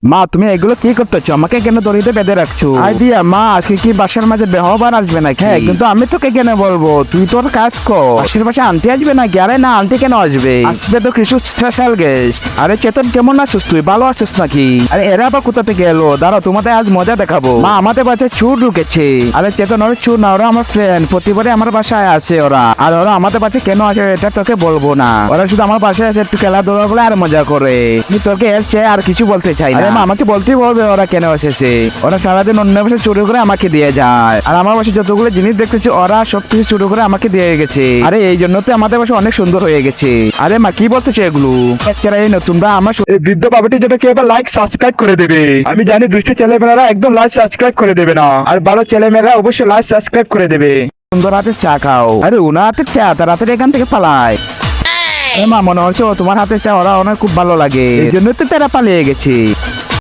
মা তুমি এগুলো কি করতেছো? আমাকে কেন দড়িতে বেঁধে রাখছো? আইডিয়া মা, আজকে কি বাসার মাঝে বেহবান আসবে নাকি? হ্যাঁ, কিন্তু আমি তোকে কেন বলবো? তুই তোর কাজ কর। পাশের বাসা আন্টি আসবে নাকি? আরে না, আন্টি কেন আসবে? আসবে তো কিছু স্পেশাল গেস্ট। আরে চেতন, কেমন আছিস তুই? ভালো আছিস নাকি? আরে এরা আবার কোথা থেকে এলো? দাঁড়াও, তোমাদের আজ মজা দেখাবো। মা, আমাদের বাসায় চোর ঢুকেছে। আরে চেতন, ওরা চোর না, ওরা আমার ফ্রেন্ড। প্রতিবারে আমার বাসায় আছে ওরা। আর ওরা আমাদের বাসায় কেন আসে এটা তোকে বলবো না। ওরা শুধু আমার বাসায় আসে একটু খেলাধুলা বলে আর মজা করে। আমি তোকে এর চেয়ে আর কিছু বলতে চাই না। মা, আমাকে বলতেই বলবে ওরা কেন এসেছে। ওরা সারাদিন অন্য বাসে চুরি করে আমাকে দিয়ে যায়। আর আমার বাসায় যতগুলো জিনিস দেখতেছি ওরা সবকিছু চুরি করে আমাকে দিয়ে গেছে। আরে এই জন্য তো আমাদের বাসা অনেক সুন্দর হয়ে গেছে। আরে মা, কি বলতেছে এগুলো? বাচ্চারা এই নতুনরা আমার এই বৃদ্ধ বাবাটি যেটা কেউ লাইক সাবস্ক্রাইব করে দেবে। আমি জানি দুষ্ট ছেলেমেয়েরা একদম লাইক সাবস্ক্রাইব করে দেবে না, আর ভালো ছেলেমেয়েরা অবশ্যই লাইক সাবস্ক্রাইব করে দেবে। সুন্দর হাতের চা খাও। আরে ওনার হাতের চা, তাড়াতাড়ি এখান থেকে পালায়। মা, মনে হচ্ছে তোমার হাতের চা ওরা অনেক খুব ভালো লাগে, এই জন্য তো তারা পালিয়ে গেছে।